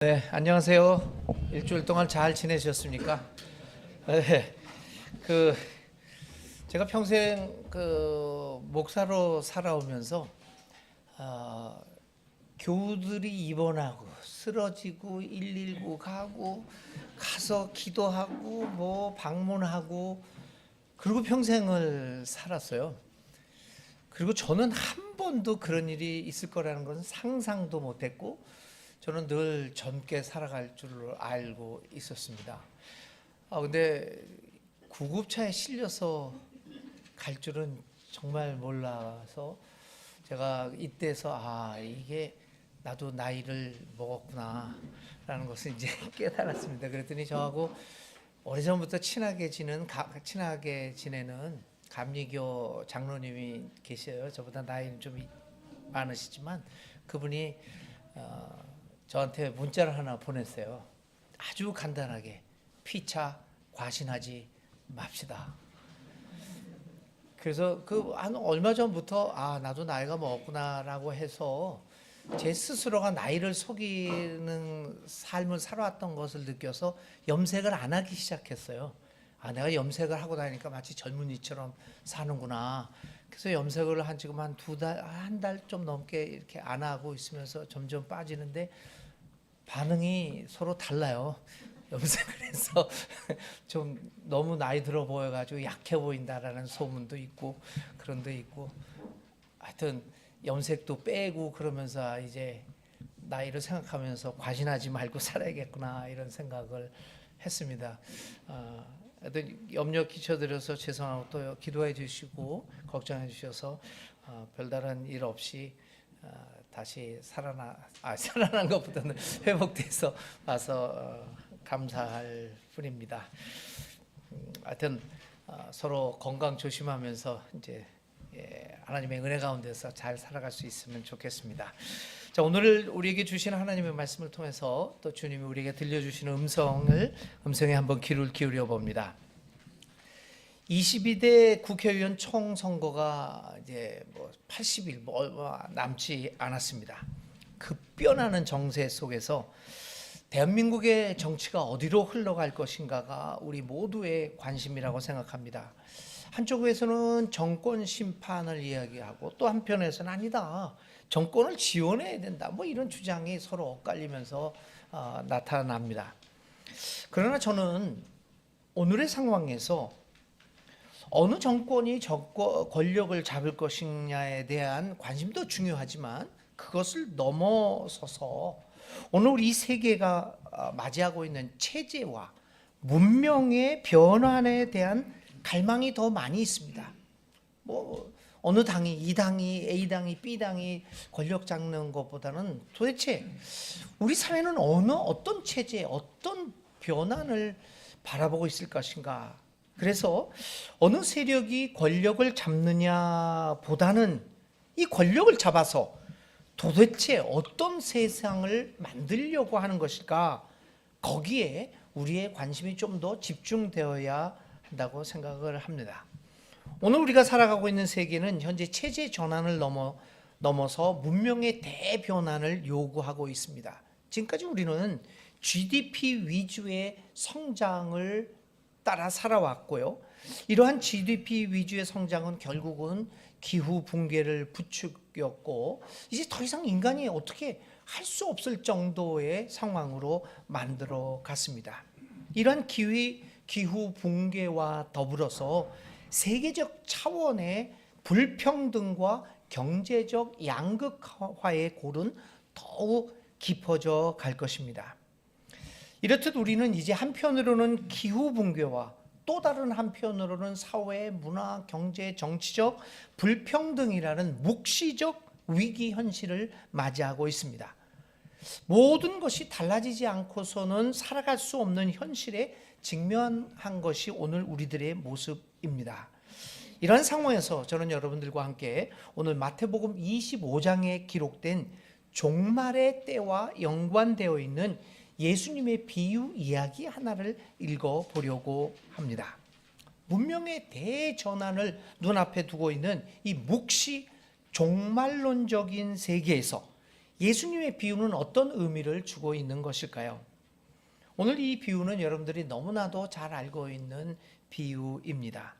네, 안녕하세요. 일주일 동안 잘 지내셨습니까? 네, 그 제가 평생 목사로 살아오면서 어, 교우들이 입원하고 쓰러지고 119 가서 기도하고 뭐 방문하고 그리고 평생을 살았어요. 그리고 저는 한 번도 그런 일이 있을 거라는 것은 상상도 못했고 저는 늘 젊게 살아갈 줄 알고 있었습니다. 근데 구급차에 실려서 갈 줄은 정말 몰라서 제가 이때서 이게 나도 나이를 먹었구나라는 것을 이제 깨달았습니다. 그랬더니 저하고 오래전부터 친하게 지내는 감리교 장로님이 계셔요. 저보다 나이는 좀 많으시지만 그분이 저한테 문자를 하나 보냈어요. 아주 간단하게 피차 과신하지 맙시다. 그래서 한 얼마 전부터 나도 나이가 먹었구나라고 해서 제 스스로가 나이를 속이는 삶을 살아왔던 것을 느껴서 염색을 안 하기 시작했어요. 내가 염색을 하고 다니니까 마치 젊은이처럼 사는구나. 그래서 염색을 지금 한 한 달 좀 넘게 이렇게 안 하고 있으면서 점점 빠지는데 반응이 서로 달라요. 염색을 해서 좀 너무 나이 들어 보여가지고 약해 보인다라는 소문도 있고 그런 데 있고 하여튼 염색도 빼고 그러면서 이제 나이를 생각하면서 과신하지 말고 살아야겠구나 이런 생각을 했습니다. 하여튼 염려 끼쳐드려서 죄송하고 또 기도해 주시고 걱정해 주셔서 별다른 일 없이 다시 살아난 것보다는 회복돼서 와서 감사할 뿐입니다. 하여튼 서로 건강 조심하면서 이제 하나님의 은혜 가운데서 잘 살아갈 수 있으면 좋겠습니다. 자, 오늘 우리에게 주시는 하나님의 말씀을 통해서 또 주님이 우리에게 들려주시는 음성에 한번 귀를 기울여 봅니다. 22대 국회의원 총선거가 이제 80일 남지 않았습니다. 급변하는 정세 속에서 대한민국의 정치가 어디로 흘러갈 것인가가 우리 모두의 관심이라고 생각합니다. 한쪽에서는 정권 심판을 이야기하고 또 한편에서는 아니다. 정권을 지원해야 된다. 이런 주장이 서로 엇갈리면서 나타납니다. 그러나 저는 오늘의 상황에서 어느 정권이 권력을 잡을 것이냐에 대한 관심도 중요하지만 그것을 넘어서서 오늘 우리 세계가 맞이하고 있는 체제와 문명의 변환에 대한 갈망이 더 많이 있습니다. 어느 당이 이당이 A당이 B당이 권력 잡는 것보다는 도대체 우리 사회는 어떤 체제, 어떤 변환을 바라보고 있을 것인가. 그래서 어느 세력이 권력을 잡느냐 보다는 이 권력을 잡아서 도대체 어떤 세상을 만들려고 하는 것일까, 거기에 우리의 관심이 좀 더 집중되어야 한다고 생각을 합니다. 오늘 우리가 살아가고 있는 세계는 현재 체제 전환을 넘어서 문명의 대변환을 요구하고 있습니다. 지금까지 우리는 GDP 위주의 성장을 따라 살아왔고요. 이러한 GDP 위주의 성장은 결국은 기후 붕괴를 부추겼고 이제 더 이상 인간이 어떻게 할 수 없을 정도의 상황으로 만들어 갔습니다. 이러한 기후 붕괴와 더불어서 세계적 차원의 불평등과 경제적 양극화의 골은 더욱 깊어져 갈 것입니다. 이렇듯 우리는 이제 한편으로는 기후 붕괴와 또 다른 한편으로는 사회, 문화, 경제, 정치적 불평등이라는 묵시적 위기 현실을 맞이하고 있습니다. 모든 것이 달라지지 않고서는 살아갈 수 없는 현실에 직면한 것이 오늘 우리들의 모습입니다. 이런 상황에서 저는 여러분들과 함께 오늘 마태복음 25장에 기록된 종말의 때와 연관되어 있는 예수님의 비유 이야기 하나를 읽어보려고 합니다. 문명의 대전환을 눈앞에 두고 있는 이 묵시 종말론적인 세계에서 예수님의 비유는 어떤 의미를 주고 있는 것일까요? 오늘 이 비유는 여러분들이 너무나도 잘 알고 있는 비유입니다.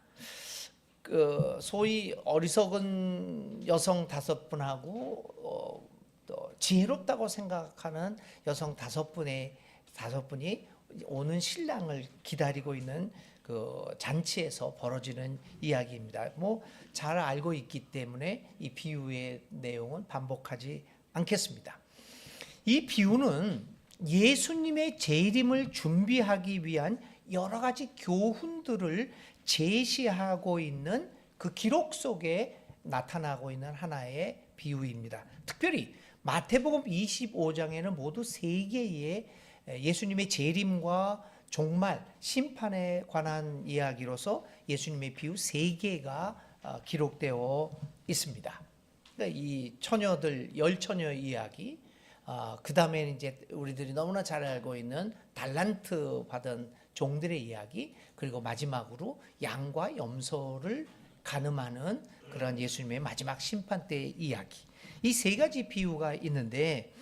소위 어리석은 여성 5분하고 또 지혜롭다고 생각하는 여성 5분이 오는 신랑을 기다리고 있는 그 잔치에서 벌어지는 이야기입니다. 잘 알고 있기 때문에 이 비유의 내용은 반복하지 않겠습니다. 이 비유는 예수님의 재림을 준비하기 위한 여러 가지 교훈들을 제시하고 있는 그 기록 속에 나타나고 있는 하나의 비유입니다. 특별히 마태복음 25장에는 모두 3개의 예수님의 재림과 종말, 심판에 관한 이야기로서 예수님의 비유 3개가 기록되어 있습니다. 이 처녀들, 10처녀 이야기, 그 다음에는 이제 우리들이 너무나 잘 알고 있는 달란트 받은 종들의 이야기, 그리고 마지막으로 양과 염소를 가늠하는 그런 예수님의 마지막 심판 때의 이야기. 이 3가지 비유가 있는데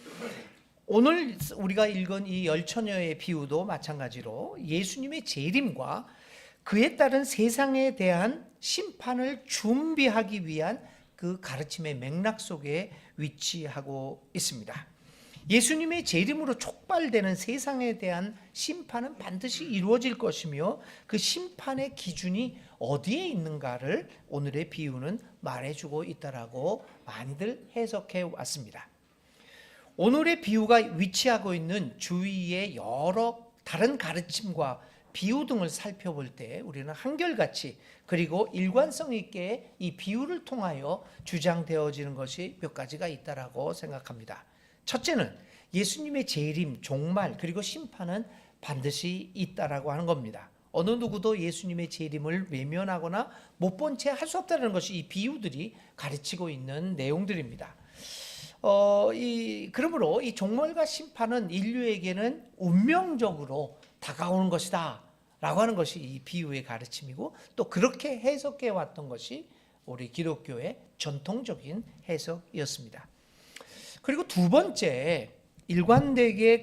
오늘 우리가 읽은 이 10처녀의 비유도 마찬가지로 예수님의 재림과 그에 따른 세상에 대한 심판을 준비하기 위한 그 가르침의 맥락 속에 위치하고 있습니다. 예수님의 재림으로 촉발되는 세상에 대한 심판은 반드시 이루어질 것이며 그 심판의 기준이 어디에 있는가를 오늘의 비유는 말해주고 있다라고 많이들 해석해 왔습니다. 오늘의 비유가 위치하고 있는 주위의 여러 다른 가르침과 비유 등을 살펴볼 때 우리는 한결같이 그리고 일관성 있게 이 비유를 통하여 주장되어지는 것이 몇 가지가 있다라고 생각합니다. 첫째는 예수님의 재림, 종말 그리고 심판은 반드시 있다라고 하는 겁니다. 어느 누구도 예수님의 재림을 외면하거나 못 본 채 할 수 없다는 것이 이 비유들이 가르치고 있는 내용들입니다. 그러므로 이 종말과 심판은 인류에게는 운명적으로 다가오는 것이다 라고 하는 것이 이 비유의 가르침이고 또 그렇게 해석해 왔던 것이 우리 기독교의 전통적인 해석이었습니다. 그리고 두 번째 일관되게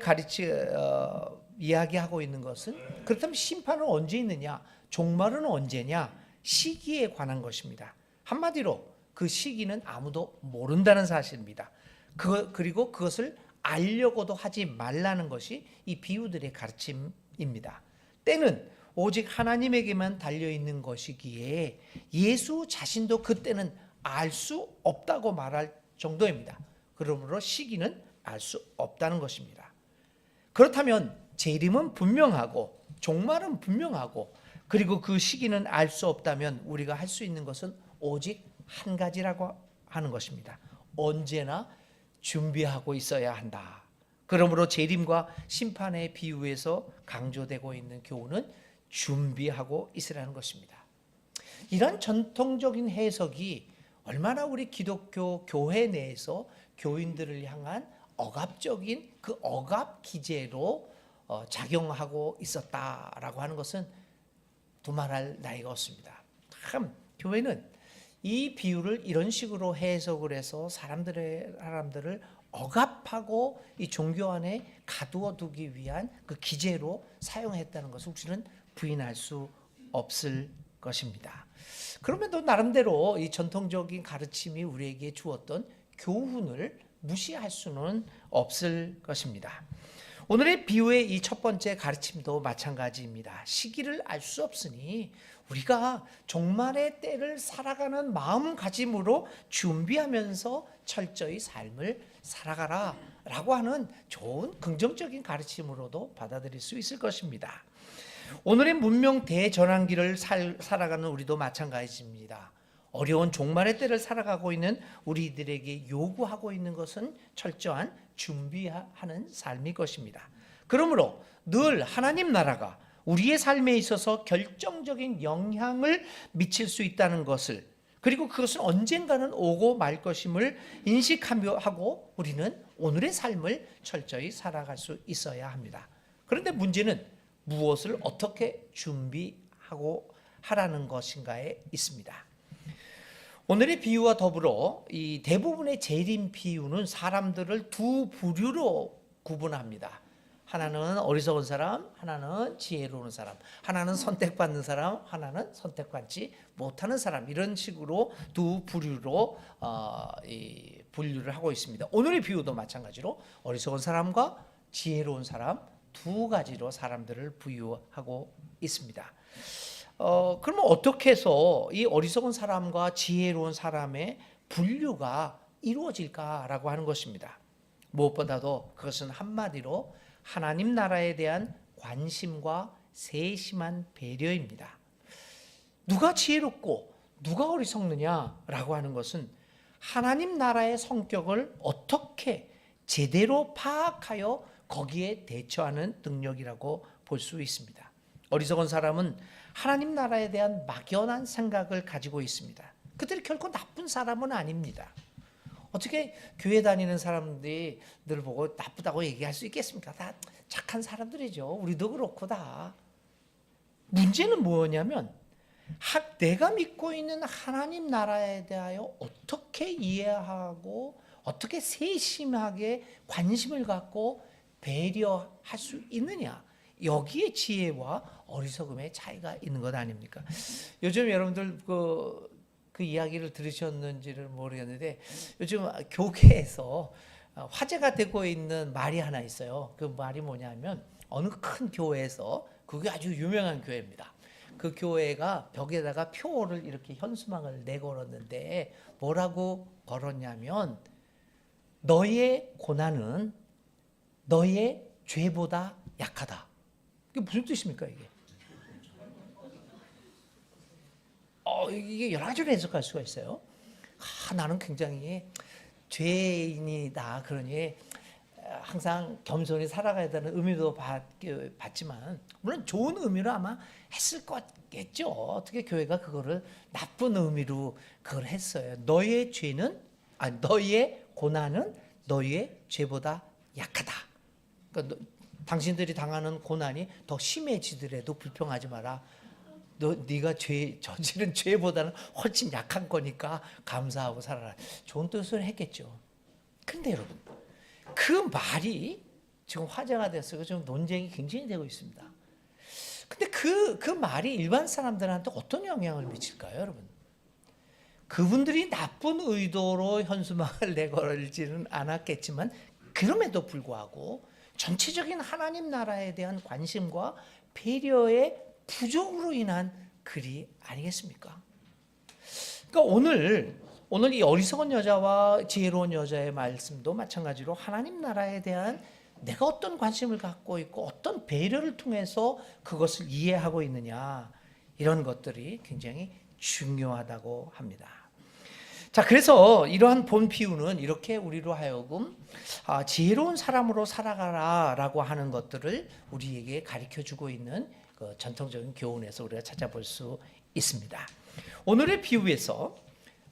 이야기하고 있는 것은 그렇다면 심판은 언제 있느냐, 종말은 언제냐, 시기에 관한 것입니다. 한마디로 그 시기는 아무도 모른다는 사실입니다. 그리고 그것을 알려고도 하지 말라는 것이 이 비유들의 가르침입니다. 때는 오직 하나님에게만 달려있는 것이기에 예수 자신도 그때는 알 수 없다고 말할 정도입니다. 그러므로 시기는 알 수 없다는 것입니다. 그렇다면 재림은 분명하고 종말은 분명하고 그리고 그 시기는 알 수 없다면 우리가 할 수 있는 것은 오직 한 가지라고 하는 것입니다. 언제나 준비하고 있어야 한다. 그러므로 재림과 심판의 비유에서 강조되고 있는 교훈은 준비하고 있으라는 것입니다. 이런 전통적인 해석이 얼마나 우리 기독교 교회 내에서 교인들을 향한 억압적인 그 억압 기제로 작용하고 있었다라고 하는 것은 두말할 나위가 없습니다. 참 교회는 이 비유를 이런 식으로 해석을 해서 사람들을 억압하고 이 종교 안에 가두어 두기 위한 그 기제로 사용했다는 것을 우리는 부인할 수 없을 것입니다. 그럼에도 나름대로 이 전통적인 가르침이 우리에게 주었던 교훈을 무시할 수는 없을 것입니다. 오늘의 비유의 이 첫 번째 가르침도 마찬가지입니다. 시기를 알 수 없으니 우리가 종말의 때를 살아가는 마음가짐으로 준비하면서 철저히 삶을 살아가라 라고 하는 좋은 긍정적인 가르침으로도 받아들일 수 있을 것입니다. 오늘의 문명 대전환기를 살아가는 우리도 마찬가지입니다. 어려운 종말의 때를 살아가고 있는 우리들에게 요구하고 있는 것은 철저한 준비하는 삶일 것입니다. 그러므로 늘 하나님 나라가 우리의 삶에 있어서 결정적인 영향을 미칠 수 있다는 것을 그리고 그것은 언젠가는 오고 말 것임을 인식하며 하고 우리는 오늘의 삶을 철저히 살아갈 수 있어야 합니다. 그런데 문제는 무엇을 어떻게 준비하고 하라는 것인가에 있습니다. 오늘의 비유와 더불어 이 대부분의 재림 비유는 사람들을 두 부류로 구분합니다. 하나는 어리석은 사람, 하나는 지혜로운 사람, 하나는 선택받는 사람, 하나는 선택받지 못하는 사람, 이런 식으로 두 부류로 분류를 하고 있습니다. 오늘의 비유도 마찬가지로 어리석은 사람과 지혜로운 사람 두 가지로 사람들을 부유하고 있습니다. 그러면 어떻게 해서 이 어리석은 사람과 지혜로운 사람의 분류가 이루어질까라고 하는 것입니다. 무엇보다도 그것은 한마디로 하나님 나라에 대한 관심과 세심한 배려입니다. 누가 지혜롭고 누가 어리석느냐라고 하는 것은 하나님 나라의 성격을 어떻게 제대로 파악하여 거기에 대처하는 능력이라고 볼 수 있습니다. 어리석은 사람은 하나님 나라에 대한 막연한 생각을 가지고 있습니다. 그들이 결코 나쁜 사람은 아닙니다. 어떻게 교회 다니는 사람들이 늘 보고 나쁘다고 얘기할 수 있겠습니까? 다 착한 사람들이죠. 우리도 그렇고 다. 문제는 뭐냐면 내가 믿고 있는 하나님 나라에 대하여 어떻게 이해하고 어떻게 세심하게 관심을 갖고 배려할 수 있느냐, 여기에 지혜와 어리석음의 차이가 있는 것 아닙니까? 요즘 여러분들 그 이야기를 들으셨는지를 모르겠는데 요즘 교회에서 화제가 되고 있는 말이 하나 있어요. 그 말이 뭐냐면 어느 큰 교회에서, 그게 아주 유명한 교회입니다. 그 교회가 벽에다가 표를 이렇게 현수막을 내걸었는데 뭐라고 걸었냐면 너의 고난은 너의 죄보다 약하다. 이게 무슨 뜻입니까 이게? 이게 여러 가지로 해석할 수가 있어요. 나는 굉장히 죄인이다, 그러니 항상 겸손히 살아가야 되는 의미도 받지만 물론 좋은 의미로 아마 했을 거겠죠. 어떻게 교회가 그거를 나쁜 의미로 그걸 했어요. 너의 고난은 너의 죄보다 약하다. 그러니까 당신들이 당하는 고난이 더 심해지더라도 불평하지 마라. 네가 저지른 죄보다는 훨씬 약한 거니까 감사하고 살아라. 좋은 뜻을 했겠죠. 근데 여러분, 그 말이 지금 화제가 됐어요. 지금 논쟁이 굉장히 되고 있습니다. 근데 그 말이 일반 사람들한테 어떤 영향을 미칠까요, 여러분? 그분들이 나쁜 의도로 현수막을 내걸지는 않았겠지만 그럼에도 불구하고 전체적인 하나님 나라에 대한 관심과 배려의 부족으로 인한 글이 아니겠습니까? 그러니까 오늘 이 어리석은 여자와 지혜로운 여자의 말씀도 마찬가지로 하나님 나라에 대한 내가 어떤 관심을 갖고 있고 어떤 배려를 통해서 그것을 이해하고 있느냐, 이런 것들이 굉장히 중요하다고 합니다. 자, 그래서 이러한 본 비유는 이렇게 우리로 하여금 지혜로운 사람으로 살아가라라고 하는 것들을 우리에게 가르쳐주고 있는 그 전통적인 교훈에서 우리가 찾아볼 수 있습니다. 오늘의 비유에서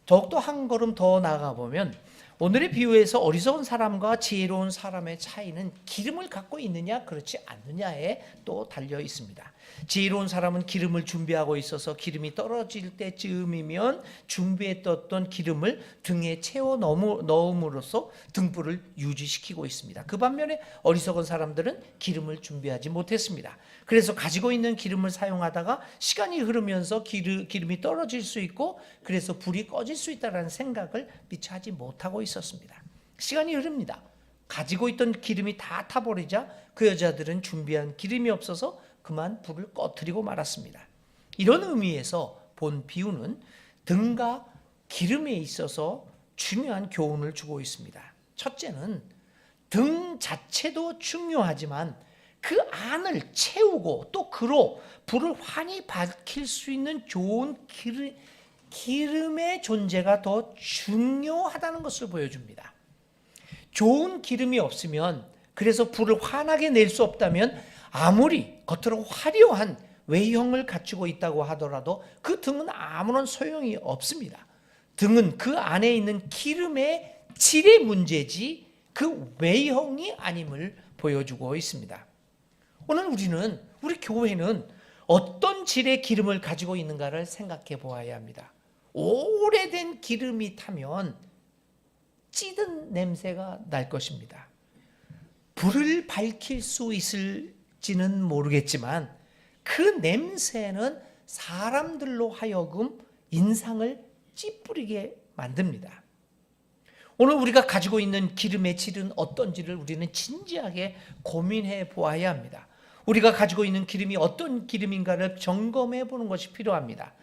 더욱더 한 걸음 더 나아가 보면 오늘의 비유에서 어리석은 사람과 지혜로운 사람의 차이는 기름을 갖고 있느냐 그렇지 않느냐에 또 달려 있습니다. 지혜로운 사람은 기름을 준비하고 있어서 기름이 떨어질 때쯤이면 준비했던 기름을 등에 채워 넣음으로써 등불을 유지시키고 있습니다. 그 반면에 어리석은 사람들은 기름을 준비하지 못했습니다. 그래서 가지고 있는 기름을 사용하다가 시간이 흐르면서 기름이 떨어질 수 있고 그래서 불이 꺼질 수 있다는 생각을 미처 하지 못하고 있었습니다. 시간이 흐릅니다. 가지고 있던 기름이 다 타버리자 그 여자들은 준비한 기름이 없어서 그만 불을 꺼뜨리고 말았습니다. 이런 의미에서 본 비유는 등과 기름에 있어서 중요한 교훈을 주고 있습니다. 첫째는 등 자체도 중요하지만 그 안을 채우고 또 그로 불을 환히 밝힐 수 있는 좋은 기름의 존재가 더 중요하다는 것을 보여줍니다. 좋은 기름이 없으면, 그래서 불을 환하게 낼 수 없다면 아무리 겉으로 화려한 외형을 갖추고 있다고 하더라도 그 등은 아무런 소용이 없습니다. 등은 그 안에 있는 기름의 질의 문제지 그 외형이 아님을 보여주고 있습니다. 오늘 우리 교회는 어떤 질의 기름을 가지고 있는가를 생각해 보아야 합니다. 오래된 기름이 타면 찌든 냄새가 날 것입니다. 불을 밝힐 수 있을지는 모르겠지만 그 냄새는 사람들로 하여금 인상을 찌푸리게 만듭니다. 오늘 우리가 가지고 있는 기름의 질은 어떤지를 우리는 진지하게 고민해 보아야 합니다. 우리가 가지고 있는 기름이 어떤 기름인가를 점검해 보는 것이 필요합니다.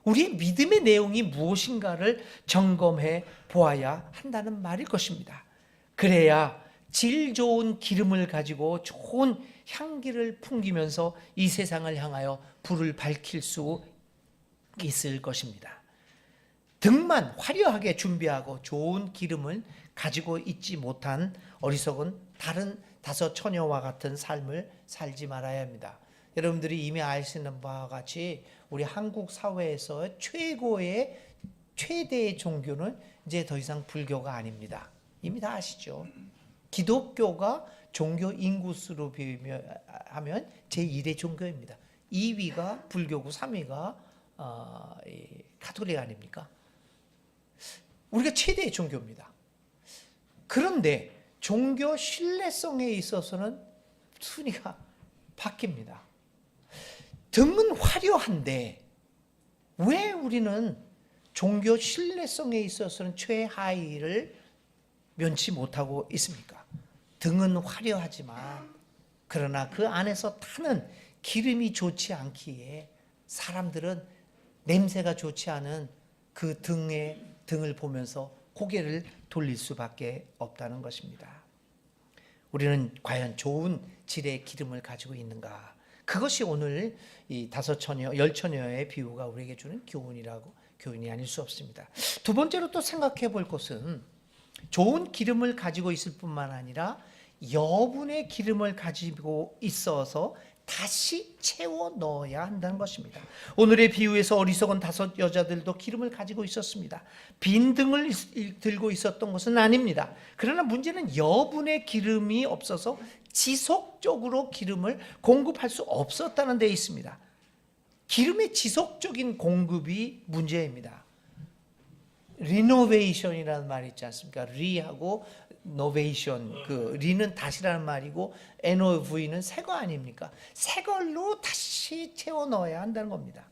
우리의 믿음의 내용이 무엇인가를 점검해 보아야 한다는 말일 것입니다. 그래야 질 좋은 기름을 가지고 좋은 향기를 풍기면서 이 세상을 향하여 불을 밝힐 수 있을 것입니다. 등만 화려하게 준비하고 좋은 기름을 가지고 있지 못한 어리석은 다른 5 처녀와 같은 삶을 살지 말아야 합니다. 여러분들이 이미 아시는 바와 같이 우리 한국 사회에서 최대의 종교는 이제 더 이상 불교가 아닙니다. 이미 다 아시죠? 기독교가 종교 인구수로 비하면 제1의 종교입니다. 2위가 불교고 3위가 가톨릭 아닙니까? 우리가 최대의 종교입니다. 그런데 종교 신뢰성에 있어서는 순위가 바뀝니다. 등은 화려한데 왜 우리는 종교 신뢰성에 있어서는 최하위를 면치 못하고 있습니까? 등은 화려하지만 그러나 그 안에서 타는 기름이 좋지 않기에 사람들은 냄새가 좋지 않은 그 등을 보면서 고개를 돌릴 수밖에 없다는 것입니다. 우리는 과연 좋은 질의 기름을 가지고 있는가? 그것이 오늘 이 5 처녀, 10 처녀의 비유가 우리에게 주는 교훈이 아닐 수 없습니다. 두 번째로 또 생각해 볼 것은 좋은 기름을 가지고 있을 뿐만 아니라 여분의 기름을 가지고 있어서 다시 채워 넣어야 한다는 것입니다. 오늘의 비유에서 어리석은 5 여자들도 기름을 가지고 있었습니다. 빈 등을 들고 있었던 것은 아닙니다. 그러나 문제는 여분의 기름이 없어서 지속적으로 기름을 공급할 수 없었다는 데 있습니다. 기름의 지속적인 공급이 문제입니다. 리노베이션이라는 말이 있지 않습니까? 리하고 노베이션, 그 리는 다시라는 말이고 NOV는 새거 아닙니까? 새걸로 다시 채워 넣어야 한다는 겁니다.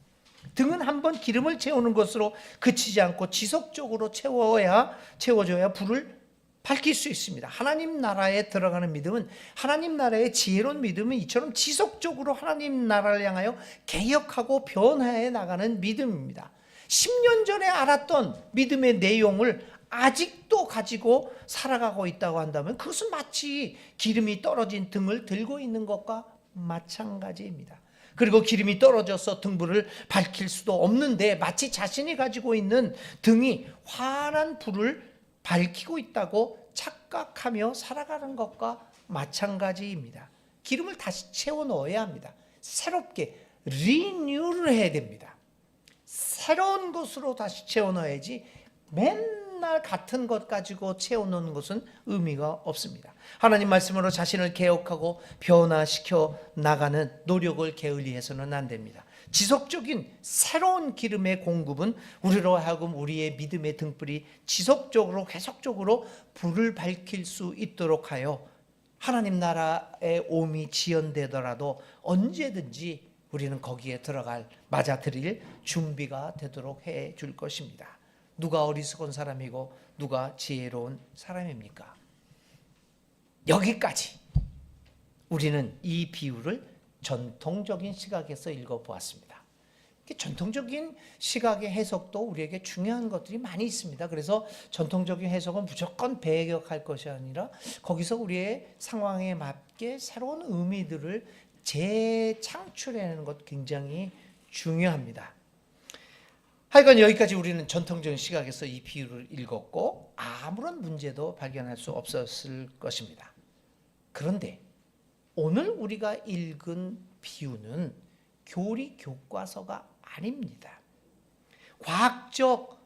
등은 한번 기름을 채우는 것으로 그치지 않고 지속적으로 채워줘야 불을 밝힐 수 있습니다. 하나님 나라에 들어가는 믿음은, 하나님 나라의 지혜로운 믿음은 이처럼 지속적으로 하나님 나라를 향하여 개혁하고 변화해 나가는 믿음입니다. 10년 전에 알았던 믿음의 내용을 아직도 가지고 살아가고 있다고 한다면 그것은 마치 기름이 떨어진 등을 들고 있는 것과 마찬가지입니다. 그리고 기름이 떨어져서 등불을 밝힐 수도 없는데 마치 자신이 가지고 있는 등이 환한 불을 밝히고 있다고 착각하며 살아가는 것과 마찬가지입니다. 기름을 다시 채워 넣어야 합니다. 새롭게 리뉴를 해야 됩니다. 새로운 것으로 다시 채워 넣어야지 맨날 같은 것 가지고 채워 넣는 것은 의미가 없습니다. 하나님 말씀으로 자신을 개혁하고 변화시켜 나가는 노력을 게을리해서는 안 됩니다. 지속적인 새로운 기름의 공급은 우리로 하여금 우리의 믿음의 등불이 지속적으로 계속적으로 불을 밝힐 수 있도록 하여 하나님 나라의 오음이 지연되더라도 언제든지 우리는 거기에 맞아들일 준비가 되도록 해 줄 것입니다. 누가 어리석은 사람이고 누가 지혜로운 사람입니까? 여기까지 우리는 이 비유를 전통적인 시각에서 읽어보았습니다. 전통적인 시각의 해석도 우리에게 중요한 것들이 많이 있습니다. 그래서 전통적인 해석은 무조건 배격할 것이 아니라 거기서 우리의 상황에 맞게 새로운 의미들을 재창출해내는 것 굉장히 중요합니다. 하여간 여기까지 우리는 전통적인 시각에서 이 비유를 읽었고 아무런 문제도 발견할 수 없었을 것입니다. 그런데 오늘 우리가 읽은 비유는 교리 교과서가 아닙니다. 과학적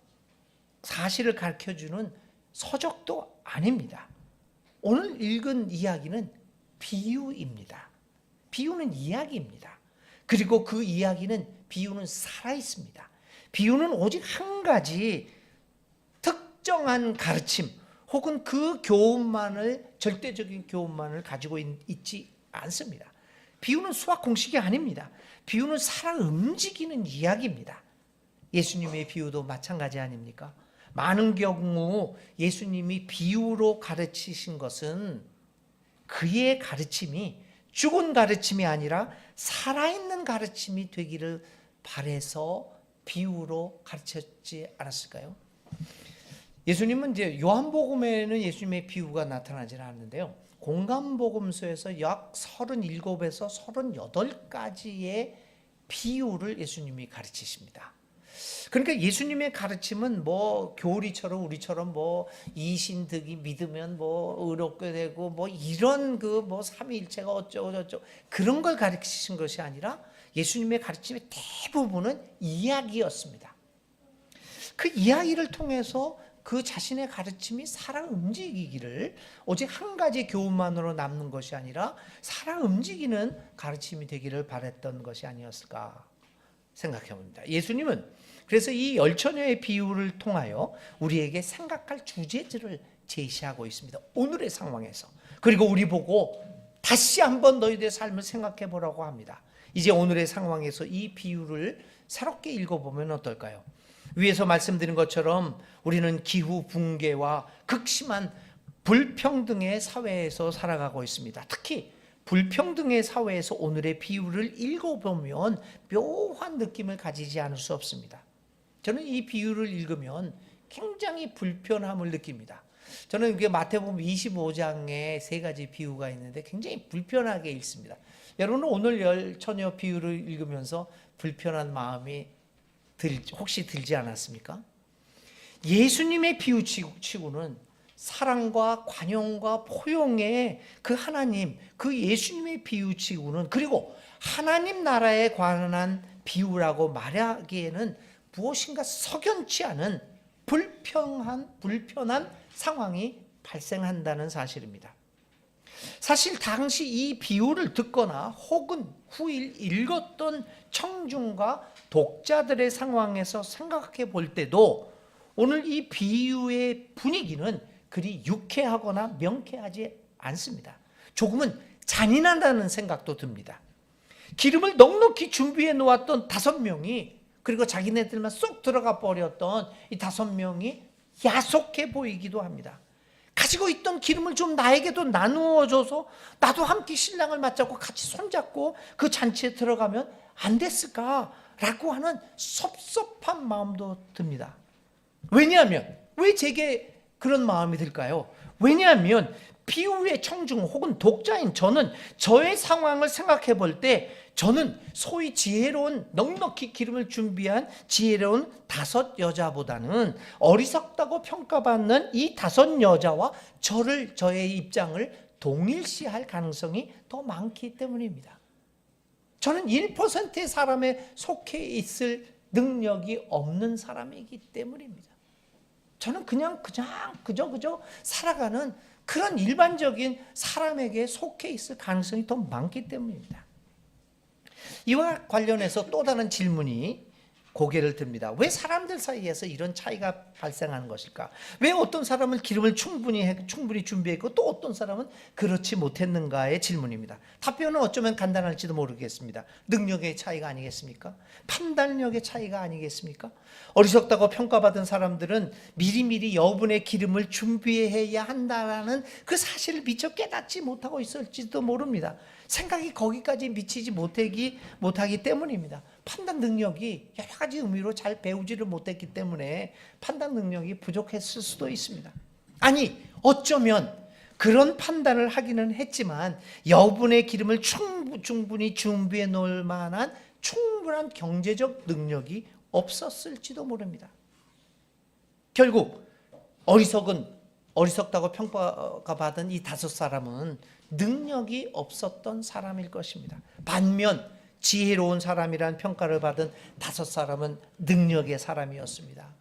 사실을 가르쳐주는 서적도 아닙니다. 오늘 읽은 이야기는 비유입니다. 비유는 이야기입니다. 그리고 그 비유는 살아있습니다. 비유는 오직 한 가지 특정한 가르침 혹은 그 교훈만을, 절대적인 교훈만을 가지고 있지 않습니다. 비유는 수학 공식이 아닙니다. 비유는 살아 움직이는 이야기입니다. 예수님의 비유도 마찬가지 아닙니까? 많은 경우 예수님이 비유로 가르치신 것은 그의 가르침이 죽은 가르침이 아니라 살아있는 가르침이 되기를 바라서 비유로 가르쳤지 않았을까요? 예수님은 이제 요한복음에는 예수님의 비유가 나타나지 않는데요. 공감복음서에서 약 37에서 38가지의 비유를 예수님이 가르치십니다. 그러니까 예수님의 가르침은 뭐 교리처럼 우리처럼 뭐 이신득이 믿으면 뭐 의롭게 되고 뭐 이런 그 뭐 삼위일체가 어쩌고 저쩌고 그런 걸 가르치신 것이 아니라 예수님의 가르침의 대부분은 이야기였습니다. 그 이야기를 통해서 그 자신의 가르침이 살아 움직이기를, 오직 한 가지 교훈만으로 남는 것이 아니라 살아 움직이는 가르침이 되기를 바랬던 것이 아니었을까 생각해 봅니다. 예수님은 그래서 이 열처녀의 비유를 통하여 우리에게 생각할 주제들을 제시하고 있습니다. 오늘의 상황에서. 그리고 우리 보고 다시 한번 너희들의 삶을 생각해 보라고 합니다. 이제 오늘의 상황에서 이 비유를 새롭게 읽어보면 어떨까요? 위에서 말씀드린 것처럼 우리는 기후 붕괴와 극심한 불평등의 사회에서 살아가고 있습니다. 특히 불평등의 사회에서 오늘의 비유를 읽어보면 묘한 느낌을 가지지 않을 수 없습니다. 저는 이 비유를 읽으면 굉장히 불편함을 느낍니다. 저는 이게 마태복음 25장에 세 가지 비유가 있는데 굉장히 불편하게 읽습니다. 여러분은 오늘 열처녀 비유를 읽으면서 불편한 마음이 혹시 들지 않았습니까? 예수님의 비유치고는 사랑과 관용과 포용의 그 하나님, 그 예수님의 비유치고는, 그리고 하나님 나라에 관한 비유라고 말하기에는 무엇인가 석연치 않은 불편한 상황이 발생한다는 사실입니다. 사실 당시 이 비유를 듣거나 혹은 후일 읽었던 청중과 독자들의 상황에서 생각해 볼 때도 오늘 이 비유의 분위기는 그리 유쾌하거나 명쾌하지 않습니다. 조금은 잔인하다는 생각도 듭니다. 기름을 넉넉히 준비해 놓았던 5명이, 그리고 자기네들만 쏙 들어가 버렸던 이 5명이 야속해 보이기도 합니다. 가지고 있던 기름을 좀 나에게도 나누어줘서 나도 함께 신랑을 맞잡고 같이 손잡고 그 잔치에 들어가면 안 됐을까라고 하는 섭섭한 마음도 듭니다. 왜냐하면, 왜 제게 그런 마음이 들까요? 왜냐하면 비유의 청중 혹은 독자인 저는 저의 상황을 생각해 볼 때 저는 소위 지혜로운, 넉넉히 기름을 준비한 지혜로운 5 여자보다는 어리석다고 평가받는 이 5 여자와 저의 입장을 동일시할 가능성이 더 많기 때문입니다. 저는 1%의 사람에 속해 있을 능력이 없는 사람이기 때문입니다. 저는 그냥 그저 살아가는 그런 일반적인 사람에게 속해 있을 가능성이 더 많기 때문입니다. 이와 관련해서 또 다른 질문이 고개를 듭니다. 왜 사람들 사이에서 이런 차이가 발생하는 것일까? 왜 어떤 사람은 기름을 충분히 준비했고 또 어떤 사람은 그렇지 못했는가의 질문입니다. 답변은 어쩌면 간단할지도 모르겠습니다. 능력의 차이가 아니겠습니까? 판단력의 차이가 아니겠습니까? 어리석다고 평가받은 사람들은 미리미리 여분의 기름을 준비해야 한다는 그 사실을 미처 깨닫지 못하고 있을지도 모릅니다. 생각이 거기까지 미치지 못하기 때문입니다. 판단 능력이 여러 가지 의미로 잘 배우지를 못했기 때문에 판단 능력이 부족했을 수도 있습니다. 아니, 어쩌면 그런 판단을 하기는 했지만 여분의 기름을 충분히 준비해 놓을 만한 충분한 경제적 능력이 없었을지도 모릅니다. 결국 어리석다고 평가받은 이 5 사람은 능력이 없었던 사람일 것입니다. 반면 지혜로운 사람이란 평가를 받은 5 사람은 능력의 사람이었습니다.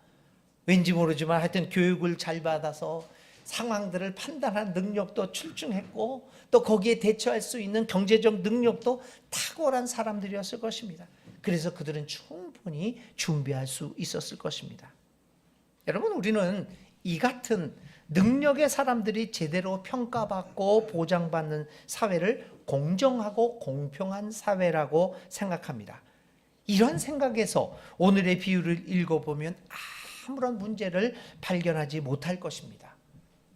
왠지 모르지만 하여튼 교육을 잘 받아서 상황들을 판단한 능력도 출중했고 또 거기에 대처할 수 있는 경제적 능력도 탁월한 사람들이었을 것입니다. 그래서 그들은 충분히 준비할 수 있었을 것입니다. 여러분, 우리는 이 같은 능력의 사람들이 제대로 평가받고 보장받는 사회를 공정하고 공평한 사회라고 생각합니다. 이런 생각에서 오늘의 비유를 읽어보면 아무런 문제를 발견하지 못할 것입니다.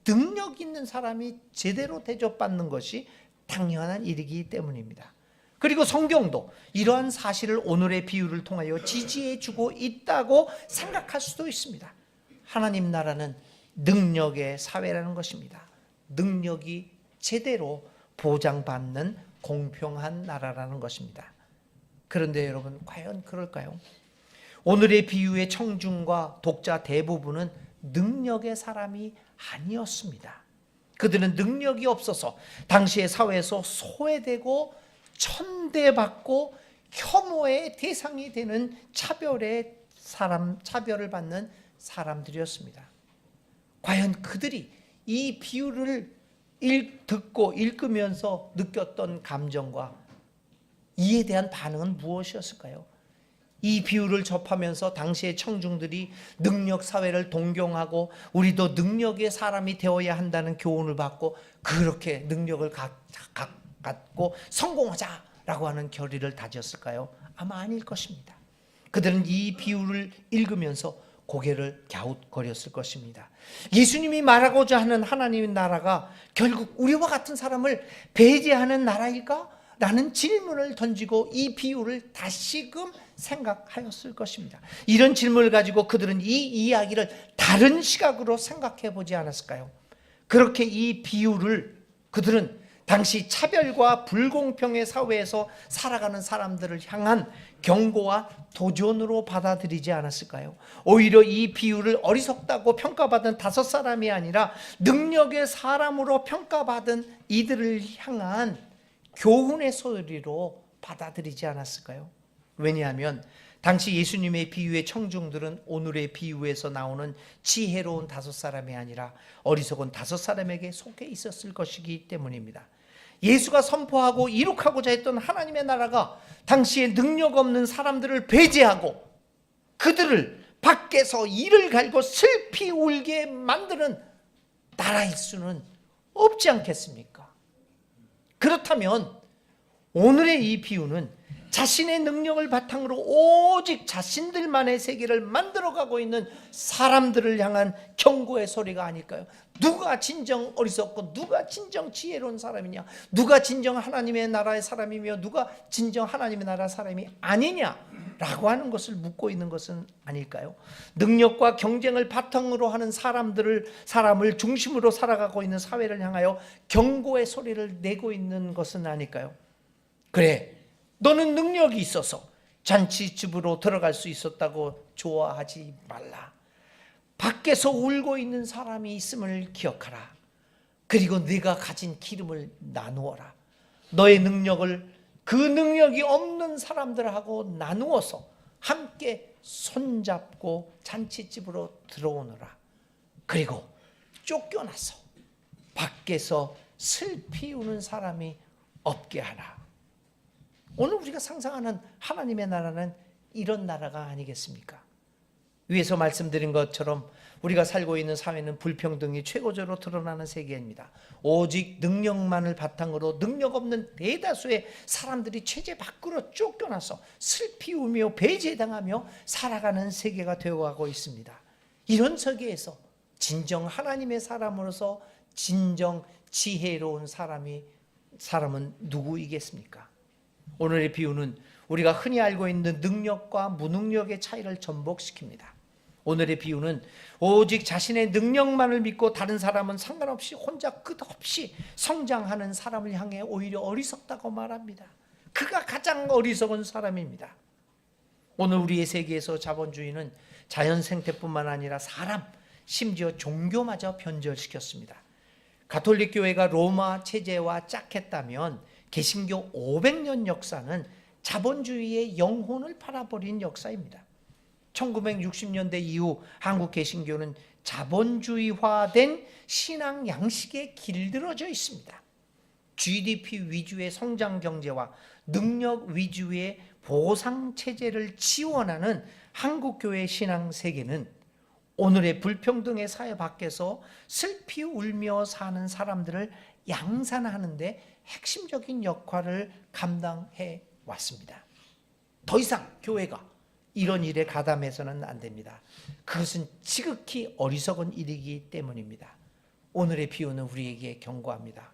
능력 있는 사람이 제대로 대접받는 것이 당연한 일이기 때문입니다. 그리고 성경도 이러한 사실을 오늘의 비유를 통하여 지지해주고 있다고 생각할 수도 있습니다. 하나님 나라는 능력의 사회라는 것입니다. 능력이 제대로 보장받는 공평한 나라라는 것입니다. 그런데 여러분, 과연 그럴까요? 오늘의 비유의 청중과 독자 대부분은 능력의 사람이 아니었습니다. 그들은 능력이 없어서 당시의 사회에서 소외되고 천대받고 혐오의 대상이 되는 차별을 받는 사람들이었습니다. 과연 그들이 이 비유를 듣고 읽으면서 느꼈던 감정과 이에 대한 반응은 무엇이었을까요? 이 비유를 접하면서 당시의 청중들이 능력 사회를 동경하고 우리도 능력의 사람이 되어야 한다는 교훈을 받고 그렇게 능력을 갖고 성공하자라고 하는 결의를 다졌을까요? 아마 아닐 것입니다. 그들은 이 비유를 읽으면서 고개를 갸웃거렸을 것입니다. 예수님이 말하고자 하는 하나님의 나라가 결국 우리와 같은 사람을 배제하는 나라일까? 라는 질문을 던지고 이 비유를 다시금 생각하였을 것입니다. 이런 질문을 가지고 그들은 이 이야기를 다른 시각으로 생각해 보지 않았을까요? 그렇게 이 비유를 그들은 당시 차별과 불공평의 사회에서 살아가는 사람들을 향한 경고와 도전으로 받아들이지 않았을까요? 오히려 이 비유를 어리석다고 평가받은 5사람이 아니라 능력의 사람으로 평가받은 이들을 향한 교훈의 소리로 받아들이지 않았을까요? 왜냐하면 당시 예수님의 비유의 청중들은 오늘의 비유에서 나오는 지혜로운 5사람이 아니라 어리석은 5사람에게 속해 있었을 것이기 때문입니다. 예수가 선포하고 이룩하고자 했던 하나님의 나라가 당시에 능력 없는 사람들을 배제하고 그들을 밖에서 이를 갈고 슬피 울게 만드는 나라일 수는 없지 않겠습니까? 그렇다면 오늘의 이 비유는 자신의 능력을 바탕으로 오직 자신들만의 세계를 만들어가고 있는 사람들을 향한 경고의 소리가 아닐까요? 누가 진정 어리석고 누가 진정 지혜로운 사람이냐, 누가 진정 하나님의 나라의 사람이며 누가 진정 하나님의 나라 사람이 아니냐라고 하는 것을 묻고 있는 것은 아닐까요? 능력과 경쟁을 바탕으로 하는 사람을 중심으로 살아가고 있는 사회를 향하여 경고의 소리를 내고 있는 것은 아닐까요? 그래, 너는 능력이 있어서 잔치집으로 들어갈 수 있었다고 좋아하지 말라. 밖에서 울고 있는 사람이 있음을 기억하라. 그리고 네가 가진 기름을 나누어라. 너의 능력을 그 능력이 없는 사람들하고 나누어서 함께 손잡고 잔치집으로 들어오너라. 그리고 쫓겨나서 밖에서 슬피 우는 사람이 없게 하라. 오늘 우리가 상상하는 하나님의 나라는 이런 나라가 아니겠습니까? 위에서 말씀드린 것처럼 우리가 살고 있는 사회는 불평등이 최고조로 드러나는 세계입니다. 오직 능력만을 바탕으로 능력 없는 대다수의 사람들이 체제 밖으로 쫓겨나서 슬피 우며 배제당하며 살아가는 세계가 되어가고 있습니다. 이런 세계에서 진정 하나님의 사람으로서 진정 지혜로운 사람은 누구이겠습니까? 오늘의 비유는 우리가 흔히 알고 있는 능력과 무능력의 차이를 전복시킵니다. 오늘의 비유는 오직 자신의 능력만을 믿고 다른 사람은 상관없이 혼자 끝없이 성장하는 사람을 향해 오히려 어리석다고 말합니다. 그가 가장 어리석은 사람입니다. 오늘 우리의 세계에서 자본주의는 자연 생태뿐만 아니라 사람, 심지어 종교마저 변절시켰습니다. 가톨릭 교회가 로마 체제와 짝했다면 개신교 500년 역사는 자본주의의 영혼을 팔아버린 역사입니다. 1960년대 이후 한국 개신교는 자본주의화된 신앙 양식에 길들어져 있습니다. GDP 위주의 성장 경제와 능력 위주의 보상 체제를 지원하는 한국교회 신앙 세계는 오늘의 불평등의 사회 밖에서 슬피 울며 사는 사람들을 양산하는 데 핵심적인 역할을 감당해 왔습니다. 더 이상 교회가 이런 일에 가담해서는 안 됩니다. 그것은 지극히 어리석은 일이기 때문입니다. 오늘의 비유는 우리에게 경고합니다.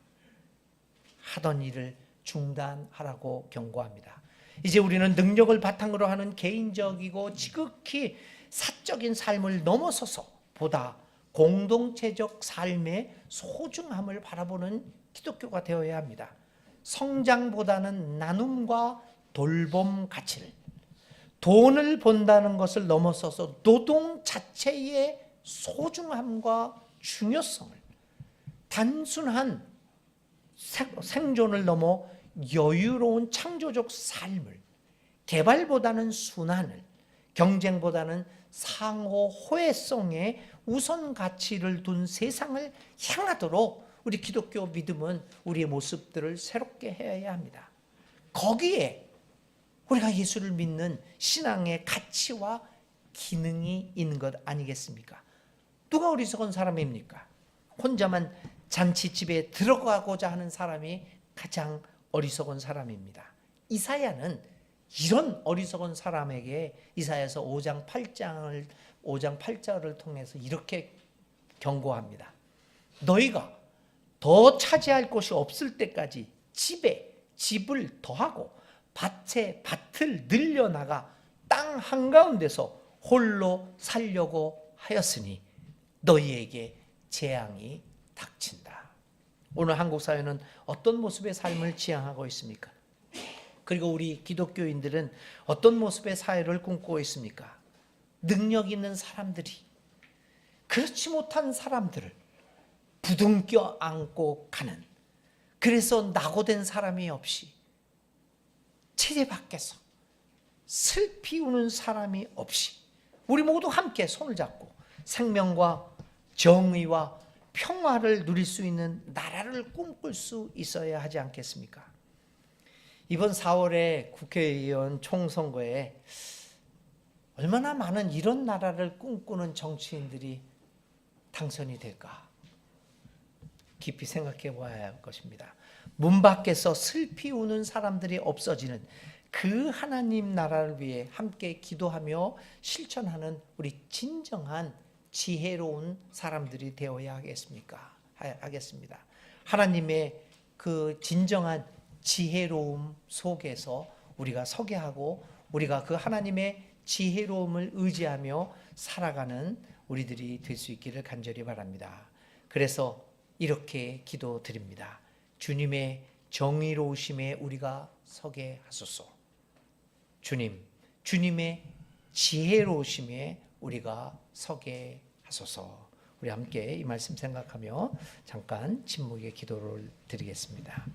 하던 일을 중단하라고 경고합니다. 이제 우리는 능력을 바탕으로 하는 개인적이고 지극히 사적인 삶을 넘어서서 보다 공동체적 삶의 소중함을 바라보는 기독교가 되어야 합니다. 성장보다는 나눔과 돌봄 가치를, 돈을 번다는 것을 넘어서서 노동 자체의 소중함과 중요성을, 단순한 생존을 넘어 여유로운 창조적 삶을, 개발보다는 순환을, 경쟁보다는 상호 호혜성에 우선 가치를 둔 세상을 향하도록 우리 기독교 믿음은 우리의 모습들을 새롭게 해야 합니다. 거기에 우리가 예수를 믿는 신앙의 가치와 기능이 있는 것 아니겠습니까? 누가 어리석은 사람입니까? 혼자만 잔치집에 들어가고자 하는 사람이 가장 어리석은 사람입니다. 이사야는 이런 어리석은 사람에게 이사야서 5장 8절을 통해서 이렇게 경고합니다. 너희가 더 차지할 곳이 없을 때까지 집에 집을 더하고 밭에 밭을 늘려나가 땅 한가운데서 홀로 살려고 하였으니 너희에게 재앙이 닥친다. 오늘 한국 사회는 어떤 모습의 삶을 지향하고 있습니까? 그리고 우리 기독교인들은 어떤 모습의 사회를 꿈꾸고 있습니까? 능력 있는 사람들이 그렇지 못한 사람들을 부둥켜 안고 가는, 그래서 낙오된 사람이 없이 체제 밖에서 슬피 우는 사람이 없이 우리 모두 함께 손을 잡고 생명과 정의와 평화를 누릴 수 있는 나라를 꿈꿀 수 있어야 하지 않겠습니까? 이번 4월에 국회의원 총선거에 얼마나 많은 이런 나라를 꿈꾸는 정치인들이 당선이 될까? 깊이 생각해 봐야 할 것입니다. 문 밖에서 슬피 우는 사람들이 없어지는 그 하나님 나라를 위해 함께 기도하며 실천하는 우리 진정한 지혜로운 사람들이 되어야 하겠습니다. 하나님의 그 진정한 지혜로움 속에서 우리가 서게 하고 우리가 그 하나님의 지혜로움을 의지하며 살아가는 우리들이 될 수 있기를 간절히 바랍니다. 그래서 이렇게 기도드립니다. 주님의 정의로우심에 우리가 서게 하소서. 주님의 지혜로우심에 우리가 서게 하소서. 우리 함께 이 말씀 생각하며 잠깐 침묵의 기도를 드리겠습니다.